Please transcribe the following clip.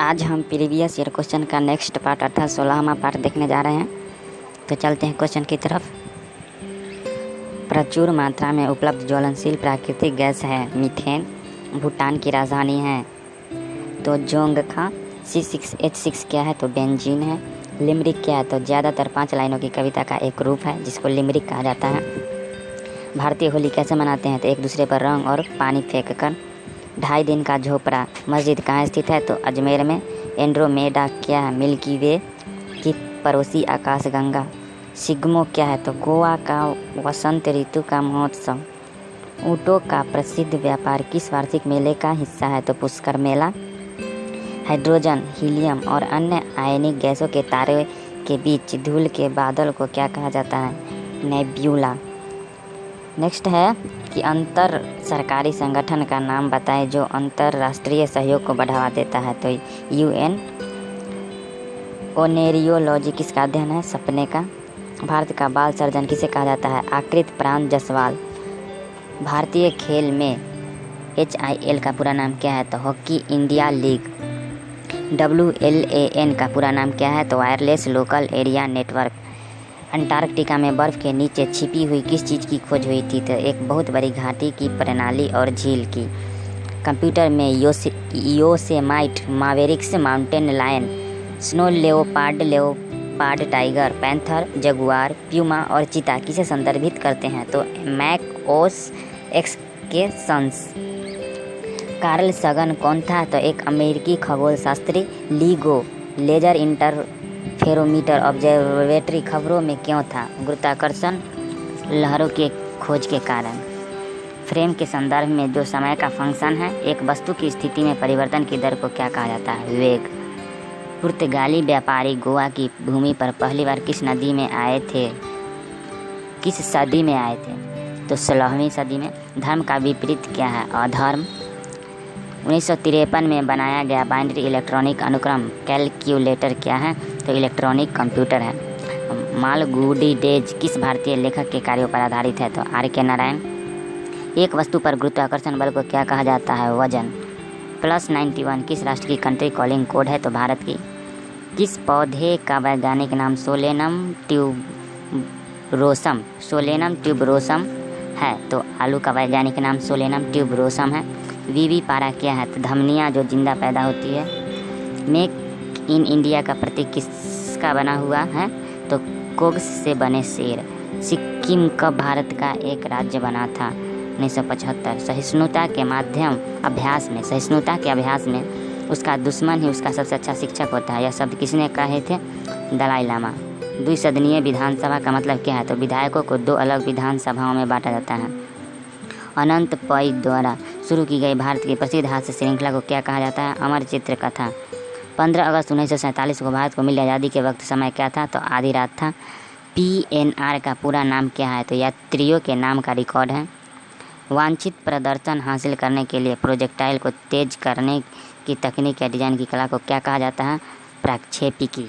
आज हम previous year question का नेक्स्ट पार्ट अर्थात 16वां पार्ट देखने जा रहे हैं। तो चलते हैं क्वेश्चन की तरफ। प्रचुर मात्रा में उपलब्ध ज्वलनशील प्राकृतिक गैस है मीथेन। भूटान की राजधानी है तो जोंगखा। C6H6 क्या है तो बेंजीन है। लिमरिक क्या है तो ज़्यादातर 5 लाइनों की कविता का एक रूप है जिसको लिमरिक कहा जाता है। भारतीय होली कैसे मनाते हैं तो एक दूसरे पर रंग और पानी फेंक कर। 2.5 दिन का झोपड़ा मस्जिद कहाँ स्थित है तो अजमेर में। एंड्रोमेडा क्या है मिल्की वे की पड़ोसी आकाशगंगा। सिग्मो क्या है तो गोवा का वसंत ऋतु का महोत्सव। ऊँटों का प्रसिद्ध व्यापार किस वार्षिक मेले का हिस्सा है तो पुष्कर मेला। हाइड्रोजन हीलियम और अन्य आयनिक गैसों के तारे के बीच धूल के बादल को क्या कहा जाता है नेब्यूला। नेक्स्ट है कि अंतर सरकारी संगठन का नाम बताएं जो अंतर्राष्ट्रीय सहयोग को बढ़ावा देता है तो UN। ओनेरियोलॉजी किसका अध्ययन है सपने का। भारत का बाल सर्जन किसे कहा जाता है आकृत प्राण जायसवाल। भारतीय खेल में HIL का पूरा नाम क्या है तो हॉकी इंडिया लीग। WLAN का पूरा नाम क्या है तो wireless local area network. Antarctica में बर्फ़ के नीचे छिपी हुई किस चीज़ की खोज हुई थी तो एक बहुत बड़ी घाटी की प्रणाली और झील की। कंप्यूटर में Yosemite Mavericks Mountain Lion Snow Leopard Tiger Panther Jaguar Puma और चीता किसे संदर्भित करते हैं तो मैक ओस एक्स के सन्स। कार्ल सगन कौन था तो एक अमेरिकी खगोल शास्त्री। लीगो लेजर इंटरफेरोमीटर ऑब्जर्वेटरी खबरों में क्यों था गुरुत्वाकर्षण लहरों के खोज के कारण। फ्रेम के संदर्भ में जो समय का फंक्शन है एक वस्तु की स्थिति में परिवर्तन की दर को क्या कहा जाता है वेग। पुर्तगाली व्यापारी गोवा की भूमि पर पहली बार किस सदी में आए थे तो 16वीं सदी में। धर्म का विपरीत क्या है अधर्म। 1953 में बनाया गया बाइनरी इलेक्ट्रॉनिक अनुक्रम कैलकुलेटर क्या है तो इलेक्ट्रॉनिक कंप्यूटर है। मालगुडी डेज किस भारतीय लेखक के कार्यों पर आधारित है तो RK नारायण। एक वस्तु पर गुरुत्वाकर्षण बल को क्या कहा जाता है वजन। +91 किस राष्ट्र की कंट्री कॉलिंग कोड है तो भारत की। किस पौधे का वैज्ञानिक नाम सोलेनम ट्यूबरोसम है तो आलू का वैज्ञानिक नाम सोलेनम ट्यूबरोसम है। वीवी पारा क्या है तो धमनियाँ जो जिंदा पैदा होती है। मेक इन इंडिया का प्रतीक किसका बना हुआ है तो कोग्स से बने शेर। सिक्किम कब भारत का एक राज्य बना था 1975। सहिष्णुता के अभ्यास में उसका दुश्मन ही उसका सबसे अच्छा शिक्षक होता है। यह शब्द किसने कहे थे दलाई लामा। द्विसदनीय विधानसभा का मतलब क्या है तो विधायकों को 2 अलग विधानसभाओं में बांटा जाता है। अनंत पै द्वारा शुरू की गई भारत की प्रसिद्ध हास्य श्रृंखला को क्या कहा जाता है अमर चित्र कथा। 15 अगस्त 1947 को भारत को मिली आज़ादी के वक्त समय क्या था तो आधी रात था। PNR का पूरा नाम क्या है तो यात्रियों के नाम का रिकॉर्ड है। वांछित प्रदर्शन हासिल करने के लिए प्रोजेक्टाइल को तेज करने की तकनीक या डिज़ाइन की कला को क्या कहा जाता है प्रक्षेपिकी।